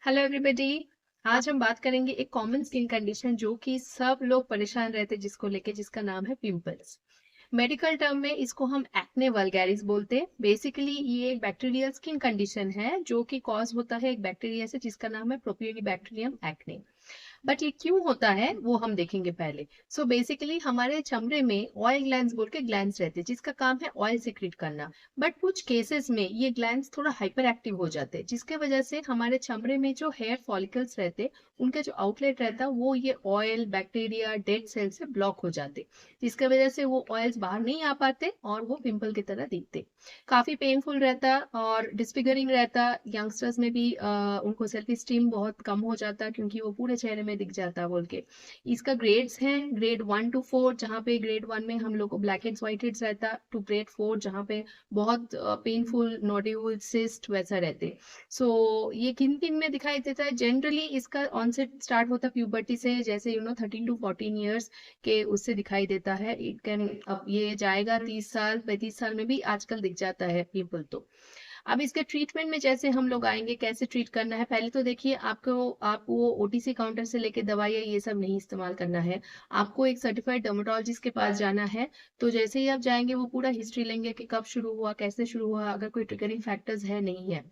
Hello everybody. आज हम बात करेंगे एक कॉमन स्किन कंडीशन जो कि सब लोग परेशान रहते हैं जिसको लेके, जिसका नाम है पिंपल्स। मेडिकल टर्म में इसको हम एक्ने वल्गैरिस बोलते हैं। बेसिकली ये एक बैक्टीरियल स्किन कंडीशन है जो कि कॉज होता है एक बैक्टीरिया से जिसका नाम है प्रोपियोनिबैक्टीरियम एक्ने। बट ये क्यों होता है वो हम देखेंगे पहले। सो बेसिकली हमारे चमड़े में ऑयल ग्लैंड्स बोल के ग्लैंड्स रहते हैं जिसका काम है ऑयल सिक्रीट करना। बट कुछ केसेस में ये ग्लैंड्स थोड़ा हाइपर एक्टिव हो जाते हैं जिसके वजह से हमारे चमड़े में जो हेयर फॉलिकल्स रहते हैं उनका जो आउटलेट रहता है वो ये ऑयल बैक्टीरिया डेड सेल से ब्लॉक हो जाते, जिसके वजह से वो ऑयल्स बाहर नहीं आ पाते और वो पिंपल की तरह दिखते। काफी पेनफुल रहता और डिस्फिगरिंग रहता। यंगस्टर्स में भी उनको सेल्फ स्टीम बहुत कम हो जाता क्योंकि वो पूरे चेहरे में दिख जाता बोल के। इसका ग्रेड्स हैं, ग्रेड 1 to 4, जहाँ पे ग्रेड 1 में हम लोग को ब्लैक हेड्स व्हाइट हेड्स रहता, टू ग्रेड 4 जहाँ पे बहुत पेनफुल नोड्यूल सिस्ट वैसा रहते। सो ये किन किन में दिखाई देता है? जनरली इसका ऑनसेट स्टार्ट होता है प्यूबर्टी से, जैसे 13 to 14 ईयर्स के उससे दिखाई देता है। इट कैन, अब ये जाएगा 30 साल 35 साल में भी आजकल दिख जाता है पिंपल। तो अब इसके ट्रीटमेंट में जैसे हम लोग आएंगे, कैसे ट्रीट करना है। पहले तो देखिए, आप वो ओटीसी काउंटर से लेके दवाइयाँ ये सब नहीं इस्तेमाल करना है। आपको एक सर्टिफाइड डर्मेटोलॉजिस्ट के पास जाना है। तो जैसे ही आप जाएंगे वो पूरा हिस्ट्री लेंगे कि कब शुरू हुआ, कैसे शुरू हुआ, अगर कोई ट्रिगरिंग फैक्टर्स है नहीं है।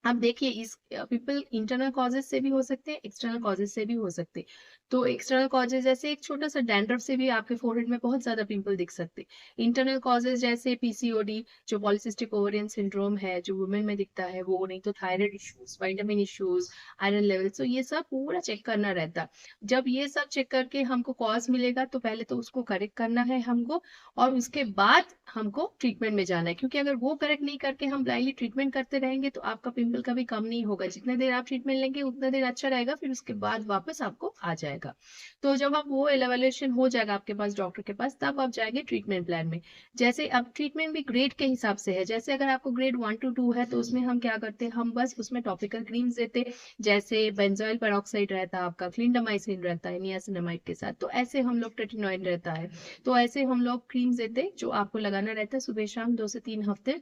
अब देखिए, इस पीपल इंटरनल कॉजेज से भी हो सकते हैं, एक्सटर्नल कॉजेज से भी हो सकते हैं। तो एक्सटर्नल कॉजेज जैसे एक छोटा सा डैंड्रफ से भी आपके फोरहेड में बहुत ज्यादा पिंपल दिख सकते हैं। इंटरनल कॉजेज जैसे पीसीओडी, जो पॉलिसिस्टिक ओवेरियन सिंड्रोम है जो वुमेन में दिखता है वो, नहीं तो thyroid issues, vitamin issues, iron level. तो ये सब पूरा चेक करना रहता है। जब ये सब चेक करके हमको कॉज मिलेगा तो पहले तो उसको करेक्ट करना है हमको, और उसके बाद हमको ट्रीटमेंट में जाना है। क्योंकि अगर वो करेक्ट नहीं करके हम ब्लाइंडली ट्रीटमेंट करते रहेंगे तो आपका पिंपल कभी कम नहीं होगा। जितने देर आप ट्रीटमेंट लेंगे उतना देर अच्छा रहेगा, फिर उसके बाद वापस आपको आ जाएगा। तो जब आप वो एवेल्युएशन हो जाएगा आपके पास डॉक्टर के पास, तब आप जाएंगे ट्रीटमेंट प्लान में। जैसे अब ट्रीटमेंट भी ग्रेड के हिसाब से है। जैसे अगर आपको ग्रेड 1 to 2 है तो उसमें हम क्या करते हैं, हम बस उसमें टॉपिकल क्रीम्स देते, जैसे बेंजोइल पेरोक्साइड रहता है आपका, क्लिंडामाइसिन रहता है नियासिनामाइड के साथ। तो ऐसे हम लोग ट्रेटिनोइड रहता है। तो ऐसे हम लोग क्रीम्स देते जो आपको लगाना रहता है सुबह शाम 2 से 3 हफ्ते।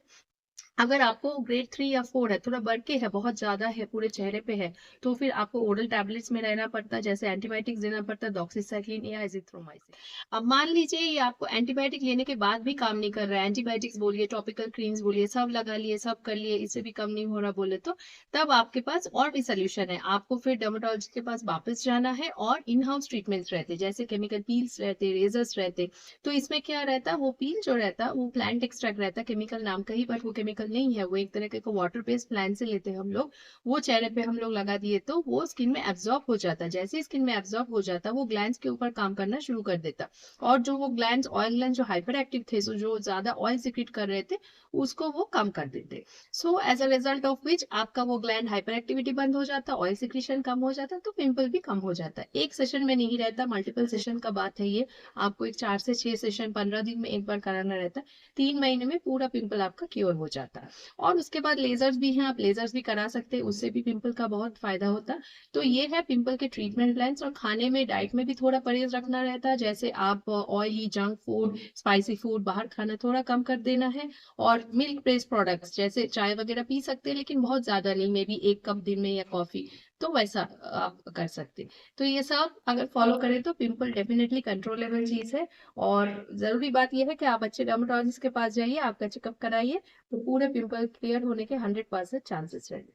अगर आपको ग्रेड 3 या 4 है, थोड़ा बढ़ के है, बहुत ज्यादा है, पूरे चेहरे पे है, तो फिर आपको ओरल टैबलेट्स में रहना पड़ता है। जैसे एंटीबायोटिक्स देना पड़ता है, डॉक्सीसाइक्लिन या एजिथ्रोमाइसिन। अब मान लीजिए ये आपको एंटीबायोटिक लेने के बाद भी काम नहीं कर रहा है, एंटीबायोटिक्स बोलिए, टॉपिकल क्रीम्स बोलिए, सब लगा लिए, सब कर लिए, इससे भी कम नहीं हो रहा बोले तो तब आपके पास और भी सोल्यूशन है। आपको फिर डर्मेटोलॉजिस्ट के पास वापस जाना है और इन हाउस ट्रीटमेंट्स रहते, जैसे केमिकल पील्स रहते, रेजर्स रहते। तो इसमें क्या रहता है, वो पील जो रहता है वो प्लांट एक्सट्रैक्ट रहता है, केमिकल नाम का ही, बट वो केमिकल नहीं है, वो एक तरह के वाटर बेस्ड प्लांट से लेते हैं हम लोग। वो चेहरे पे हम लोग लगा दिए तो वो स्किन में एब्जॉर्ब हो जाता है। जैसे स्किन में एब्जॉर्ब हो जाता है वो ग्लैंड्स के ऊपर काम करना शुरू कर देता। और जो वो ग्लैंड्स, ऑयल ग्लैंड जो हाइपर एक्टिव थे, जो ज्यादा ऑयल सिक्रीट कर रहे थे, उसको वो कम कर देते। So as a result of which आपका वो ग्लैंड हाइपर एक्टिविटी बंद हो जाता, ऑयल सिक्रीशन कम हो जाता, तो पिंपल भी कम हो जाता है। एक सेशन में नहीं रहता, मल्टीपल सेशन का बात है ये। आपको एक 4 से 6 सेशन 15 दिन में एक बार कराना रहता है। 3 महीने में पूरा पिंपल आपका क्योर हो जाता है। और उसके बाद लेजर्स भी हैं, आप लेजर्स भी करा सकते हैं, उससे भी पिंपल का बहुत फायदा होता है। तो ये है पिंपल के ट्रीटमेंट प्लान्स। और खाने में, डाइट में भी थोड़ा परहेज रखना रहता है। जैसे आप oily, junk food, spicy food, बाहर खाना थोड़ा कम कर देना है। और मिल्क बेस्ड प्रोडक्ट्स जैसे चाय वगैरह पी सकते हैं, लेकिन बहुत ज्यादा नहीं, मे बी 1 कप दिन में, या कॉफी, तो वैसा आप कर सकते हैं। तो ये सब अगर फॉलो करें तो पिंपल डेफिनेटली कंट्रोलेबल चीज है। और जरूरी बात यह है कि आप अच्छे डर्मेटोलॉजिस्ट के पास जाइए, आपका चेकअप कराइए, तो पूरे पिंपल क्लियर होने के 100% चांसेस रहेंगे।